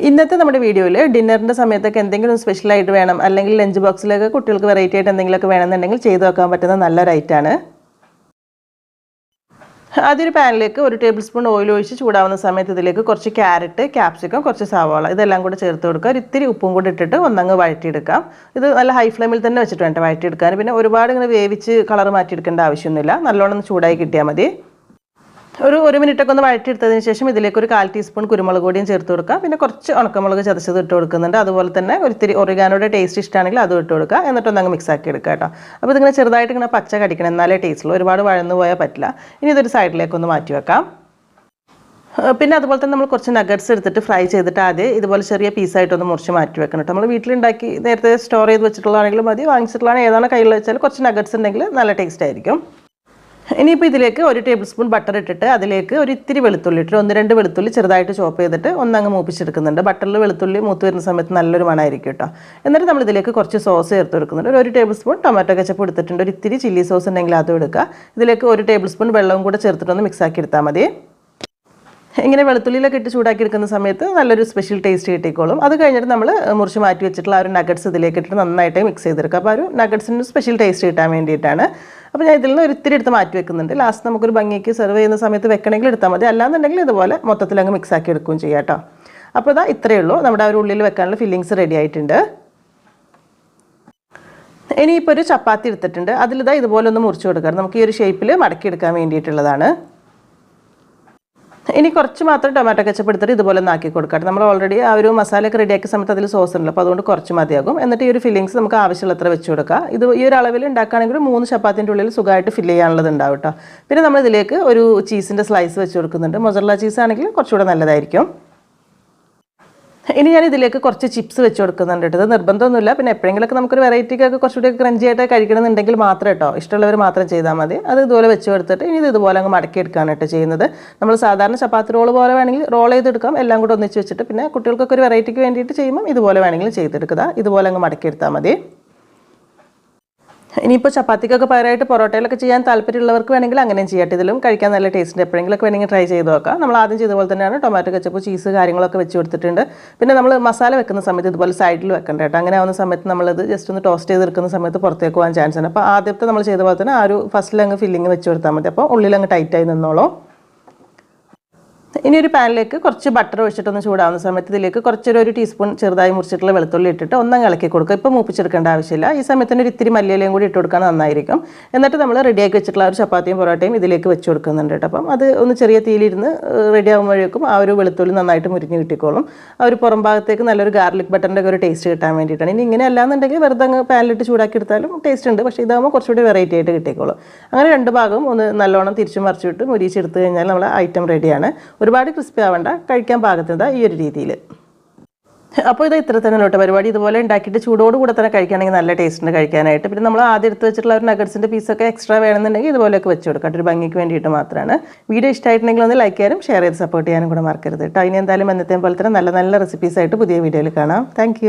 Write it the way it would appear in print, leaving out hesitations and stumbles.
ഇന്നത്തെ നമ്മുടെ വീഡിയോയിൽ ഡിന്നറിൻ്റെ സമയത്തൊക്കെ എന്തെങ്കിലും സ്പെഷ്യലായിട്ട് വേണം, അല്ലെങ്കിൽ ലഞ്ച് ബോക്സിലൊക്കെ കുട്ടികൾക്ക് വെറൈറ്റി ആയിട്ട് എന്തെങ്കിലുമൊക്കെ വേണമെന്നുണ്ടെങ്കിൽ ചെയ്ത് വെക്കാൻ പറ്റുന്ന നല്ലൊരു ഐറ്റമാണ്. ആദ്യം ഒരു പാനിലേക്ക് 1 ടേബിൾ സ്പൂൺ ഓയിൽ ഒഴിച്ച് ചൂടാവുന്ന സമയത്ത് ഇതിലേക്ക് കുറച്ച് ക്യാരറ്റ്, ക്യാപ്സിക്കം, കുറച്ച് സവാള ഇതെല്ലാം കൂടെ ചേർത്ത് കൊടുക്കുക. ഒരു ഇത്തിരി ഉപ്പും കൂടി ഇട്ടിട്ട് ഒന്നങ്ങ് വഴറ്റിയെടുക്കാം. ഇത് നല്ല ഹൈ ഫ്ലെയിമിൽ തന്നെ വെച്ചിട്ട് വേണ്ട വഴറ്റിയെടുക്കാൻ. പിന്നെ ഒരുപാട് ഇങ്ങനെ വേവിച്ച് കളർ മാറ്റിയെടുക്കേണ്ട ആവശ്യമൊന്നുമില്ല. നല്ലോണം ചൂടായി കിട്ടിയാൽ മതി. ഒരു മിനിറ്റൊക്കെ ഒന്ന് വഴറ്റിയെടുത്തതിന് ശേഷം ഇതിലേക്ക് ഒരു 1/4 ടീസ്പൂൺ കുരുമുളക് പൊടിയും ചേർത്ത് കൊടുക്കുക. പിന്നെ കുറച്ച് ഉണക്കമുളക് ചതച്ചത് ഇട്ട് കൊടുക്കുന്നുണ്ട്. അതുപോലെ തന്നെ ഒരിത്തിരി ഒറിഗാനോയുടെ ടേസ്റ്റ് ഇഷ്ടമാണെങ്കിൽ അതും ഇട്ട് കൊടുക്കുക. എന്നിട്ടൊന്ന് അങ്ങ് മിക്സ് ആക്കി എടുക്കുക കേട്ടോ. അപ്പോൾ ഇതിങ്ങനെ ചെറുതായിട്ട് ഇങ്ങനെ പച്ച കടിക്കണം, എന്നാലേ ടേസ്റ്റുള്ളൂ. ഒരുപാട് വഴന്നു പോയാൽ പറ്റില്ല. ഇനി ഇതൊരു സൈഡിലേക്കൊന്ന് മാറ്റി വെക്കാം. പിന്നെ അതുപോലെ തന്നെ നമ്മൾ കുറച്ച് നഗറ്റ്സ് എടുത്തിട്ട് ഫ്രൈ ചെയ്തിട്ട് ആദ്യം ഇതുപോലെ ചെറിയ പീസായിട്ടൊന്ന് മുറിച്ച് മാറ്റി വെക്കണം കേട്ടോ. നമ്മൾ വീട്ടിലുണ്ടാക്കി നേരത്തെ സ്റ്റോർ ചെയ്ത് വെച്ചിട്ടുള്ളതാണെങ്കിലും മതി, വാങ്ങിച്ചിട്ടുള്ളതാണ് ഏതാണ് കയ്യിൽ വെച്ചാൽ കുറച്ച് നഗറ്റ്സ് ഉണ്ടെങ്കിൽ നല്ല ടേസ്റ്റ് ആയിരിക്കും. ഇനിയിപ്പോൾ ഇതിലേക്ക് 1 ടേബിൾ സ്പൂൺ ബട്ടർ ഇട്ടിട്ട് അതിലേക്ക് ഒരു ഇത്തിരി വെളുത്തുള്ളി ഇട്ടിട്ട് 1-2 വെളുത്തുള്ളി ചെറുതായിട്ട് ചോപ്പ് ചെയ്തിട്ട് ഒന്നങ്ങ് മൂപ്പിച്ചെടുക്കുന്നുണ്ട്. ബട്ടറിൽ വെളുത്തുള്ളി മൂത്ത് വരുന്ന സമയത്ത് നല്ലൊരു മണമായിരിക്കും കേട്ടോ. എന്നിട്ട് നമ്മൾ ഇതിലേക്ക് കുറച്ച് സോസ് ചേർത്ത് കൊടുക്കുന്നുണ്ട്. 1 ടേബിൾ സ്പൂൺ ടൊമാറ്റോ കെച്ചപ്പ് എടുത്തിട്ടുണ്ട്. ഒരു ഇത്തിരി ചില്ലി സോസ് ഉണ്ടെങ്കിൽ അതും എടുക്കുക. ഇതിലേക്ക് 1 ടേബിൾ സ്പൂൺ വെള്ളവും കൂടെ ചേർത്തിട്ടൊന്ന് മിക്സ് ആക്കി എടുത്താൽ മതി. ഇങ്ങനെ വെളുത്തുള്ളിയിലൊക്കെ ഇട്ട് ചൂടാക്കി എടുക്കുന്ന സമയത്ത് നല്ലൊരു സ്പെഷ്യൽ ടേസ്റ്റ് കിട്ടിക്കോളും. അത് കഴിഞ്ഞിട്ട് നമ്മൾ മുറിച്ച് മാറ്റി വെച്ചിട്ടുള്ള ആ ഒരു നഗറ്റ്സ് ഇതിലേക്ക് ഇട്ടിട്ട് നന്നായിട്ട് മിക്സ് ചെയ്തെടുക്കുക. അപ്പോൾ ആ ഒരു നഗറ്റ്സിന് സ്പെഷ്യൽ ടേസ്റ്റ് കിട്ടാൻ വേണ്ടിയിട്ടാണ്. അപ്പോൾ ഞാൻ ഇതിൽ നിന്ന് ഒരിത്തിരി എടുത്ത് മാറ്റി വെക്കുന്നുണ്ട്. ലാസ്റ്റ് നമുക്കൊരു ഭംഗിക്ക് സെർവ് ചെയ്യുന്ന സമയത്ത് വെക്കണമെങ്കിൽ എടുത്താൽ മതി, അല്ലാന്നുണ്ടെങ്കിൽ ഇതുപോലെ മൊത്തത്തിൽ അങ്ങ് മിക്സ് ആക്കി എടുക്കുകയും ചെയ്യാം കേട്ടോ. അപ്പോൾ ഇതാ ഇത്രയേ ഉള്ളൂ. നമ്മുടെ ആ ഒരു ഉള്ളിൽ വെക്കാനുള്ള ഫില്ലിങ്സ് റെഡി ആയിട്ടുണ്ട്. ഇനിയിപ്പോൾ ഒരു ചപ്പാത്തി എടുത്തിട്ടുണ്ട്. അതിലിതാ ഇതുപോലെ ഒന്ന് മുറിച്ച് കൊടുക്കുക. നമുക്ക് ഈ ഒരു ഷേപ്പിൽ മടക്കിയെടുക്കാൻ വേണ്ടിയിട്ടുള്ളതാണ്. ഇനി കുറച്ച് മാത്രം ടൊമാറ്റോ കെച്ചപ്പ് എടുത്തിട്ട് ഇതുപോലെ ഒന്ന് ആക്കി കൊടുക്കാം. നമ്മൾ ഓൾറെഡി ആ ഒരു മസാലയൊക്കെ റെഡിയാക്കിയ സമയത്ത് അതിൽ സോസ് ഉണ്ടല്ലോ, അപ്പോൾ അതുകൊണ്ട് കുറച്ച് മതിയാകും. എന്നിട്ട് ഈ ഒരു ഫില്ലിങ്സ് നമുക്ക് ആവശ്യമുള്ളത്ര വെച്ച് കൊടുക്കുക. ഇത് ഈ ഒരു അളവിൽ ഉണ്ടാക്കുകയാണെങ്കിൽ 3 ചപ്പാത്തിൻ്റെ ഉള്ളിൽ സുഖമായിട്ട് ഫില്ല് ചെയ്യാനുള്ളത് ഉണ്ടാവും കേട്ടോ. പിന്നെ നമ്മൾ ഇതിലേക്ക് ഒരു ചീസിൻ്റെ സ്ലൈസ് വെച്ച് കൊടുക്കുന്നുണ്ട്. മൊസറല്ല ചീസ് ആണെങ്കിൽ കുറച്ചുകൂടെ നല്ലതായിരിക്കും. ഇനി ഞാൻ ഇതിലേക്ക് കുറച്ച് ചിപ്സ് വെച്ച് കൊടുക്കുന്നുണ്ട് കേട്ടോ. ഇത് നിർബന്ധമൊന്നുമില്ല. പിന്നെ എപ്പോഴെങ്കിലൊക്കെ നമുക്കൊരു വെറൈറ്റിക്കൊക്കെ കുറച്ചുകൂടി ക്രഞ്ചി ആയിട്ട് കഴിക്കണമെന്നുണ്ടെങ്കിൽ മാത്രം കേട്ടോ, ഇഷ്ടമുള്ളവർ മാത്രം ചെയ്താൽ മതി. അത് ഇതുപോലെ വെച്ച് കൊടുത്തിട്ട് ഇനി ഇത് ഇതുപോലെ അങ്ങ് മടക്കിയെടുക്കാണ് കേട്ടോ ചെയ്യുന്നത്. നമ്മൾ സാധാരണ ചപ്പാത്തി റോൾ പോലെ വേണമെങ്കിൽ റോൾ ചെയ്തെടുക്കാം, എല്ലാം കൂടെ ഒന്നിച്ച് വെച്ചിട്ട്. പിന്നെ കുട്ടികൾക്കൊക്കെ ഒരു വെറൈറ്റിക്ക് വേണ്ടിയിട്ട് ചെയ്യുമ്പോൾ ഇതുപോലെ വേണമെങ്കിലും ചെയ്തെടുക്കുക. ഇതുപോലെ അങ്ങ് മടക്കിയെടുത്താൽ മതി. ഇനിയിപ്പോൾ ചപ്പാത്തിക്കൊക്കെ പകരമായിട്ട് പൊറോട്ടയിലൊക്കെ ചെയ്യാൻ താല്പര്യമുള്ളവർക്ക് വേണമെങ്കിൽ അങ്ങനെയും ചെയ്യട്ടെ. ഇതിലും കഴിക്കാൻ നല്ല ടേസ്റ്റ്. എപ്പോഴെങ്കിലൊക്കെ വേണമെങ്കിൽ ട്രൈ ചെയ്ത് നോക്കാം. നമ്മൾ ആദ്യം ചെയ്ത പോലെ തന്നെയാണ് ടൊമാറ്റോ കെച്ചപ്പ്, ചീസ് കാര്യങ്ങളൊക്കെ വെച്ച് കൊടുത്തിട്ടുണ്ട്. പിന്നെ നമ്മൾ മസാല വെക്കുന്ന സമയത്ത് ഇതുപോലെ സൈഡിൽ വെക്കണ്ട കേട്ടോ. അങ്ങനെ ആവുന്ന സമയത്ത് നമ്മളത് ജസ്റ്റ് ഒന്ന് ടോസ്റ്റ് ചെയ്തെടുക്കുന്ന സമയത്ത് പുറത്തേക്ക് പോകാൻ ചാൻസ് ഉണ്ട്. അപ്പോൾ ആദ്യത്തെ നമ്മൾ ചെയ്ത പോലെ തന്നെ ആ ഒരു ഫസ്റ്റിലങ്ങ് ഫില്ലിങ് വെച്ച് കൊടുത്താൽ മതി. അപ്പോൾ ഉള്ളിലങ്ങ് ടൈറ്റായി നിന്നോളൂ. ഇനി ഒരു പാനിലേക്ക് കുറച്ച് ബട്ടർ ഒഴിച്ചിട്ടൊന്ന് ചൂടാവുന്ന സമയത്ത് ഇതിലേക്ക് കുറച്ചൊരു 1 ടീസ്പൂൺ ചെറുതായി മുറിച്ചിട്ടുള്ള വെളുത്തുള്ളി ഇട്ടിട്ട് ഒന്നങ്ങ് ഇളക്കി കൊടുക്കുക. ഇപ്പോൾ മൂപ്പിച്ചെടുക്കേണ്ട ആവശ്യമില്ല. ഈ സമയത്ത് തന്നെ ഒരു ഇത്തിരി മല്ലിയിലയും കൂടി ഇട്ട് കൊടുക്കാൻ നന്നായിരിക്കും. എന്നിട്ട് നമ്മൾ റെഡിയാക്കി വെച്ചിട്ടുള്ള ഒരു ചപ്പാത്തിയും പൊറോട്ടയും ഇതിലേക്ക് വെച്ച് കൊടുക്കുന്നുണ്ട് കേട്ടോ. അപ്പം അത് ഒന്ന് ചെറിയ തീയിലിരുന്ന് റെഡി ആകുമ്പോഴേക്കും ആ ഒരു വെളുത്തുള്ളി നന്നായിട്ട് മുരിഞ്ഞ് കിട്ടിക്കോളും. ആ ഒരു പുറം ഭാഗത്തേക്ക് നല്ലൊരു ഗാർലിക് ബട്ടറിൻ്റെ ഒരു ടേസ്റ്റ് കിട്ടാൻ വേണ്ടിയിട്ടാണ്. ഇനി ഇങ്ങനെ അല്ലാന്നുണ്ടെങ്കിൽ വെറുതെ അങ്ങ് പാനിലിട്ട് ചൂടാക്കി എടുത്താലും ടേസ്റ്റ് ഉണ്ട്. പക്ഷേ ഇതാകുമ്പോൾ കുറച്ചുകൂടി വെറൈറ്റി ആയിട്ട് കിട്ടിക്കോളും. അങ്ങനെ 2 ഭാഗവും ഒന്ന് നല്ലോണം തിരിച്ചു മറിച്ചിട്ട് മുരിച്ചെടുത്ത് കഴിഞ്ഞാൽ നമ്മുടെ ഐറ്റം റെഡിയാണ്. ഒരുപാട് ക്രിസ്പി ആവേണ്ട, കഴിക്കാൻ പാകത്തിന് ഈ ഒരു രീതിയിൽ. അപ്പോൾ ഇത് ഇത്ര തന്നെ കേട്ടോ പരിപാടി. ഇതുപോലെ ഉണ്ടാക്കിയിട്ട് ചൂടോടുകൂടെ തന്നെ കഴിക്കുകയാണെങ്കിൽ നല്ല ടേസ്റ്റ് ഉണ്ട് കഴിക്കാനായിട്ട്. പിന്നെ നമ്മൾ ആദ്യം എടുത്ത് വെച്ചിട്ടുള്ള ഒരു നഗറ്റ്സിൻ്റെ പീസൊക്കെ എക്സ്ട്രാ വേണമെന്നുണ്ടെങ്കിൽ ഇതുപോലെയൊക്കെ വെച്ച് കൊടുക്കാം. ഒരു ഭംഗിക്ക് വേണ്ടിയിട്ട് മാത്രമാണ്. വീഡിയോ ഇഷ്ടമായിട്ടുണ്ടെങ്കിൽ ഒന്ന് ലൈക്ക് ചെയ്യാനും ഷെയർ ചെയ്ത് സപ്പോർട്ട് ചെയ്യാനും കൂടെ മറക്കരുത് കേട്ടോ. ഇനി എന്തായാലും എന്നത്തെയും പോലെ തന്നെ നല്ല നല്ല റെസിപ്പീസായിട്ട് പുതിയ വീഡിയോയിൽ കാണാം. താങ്ക്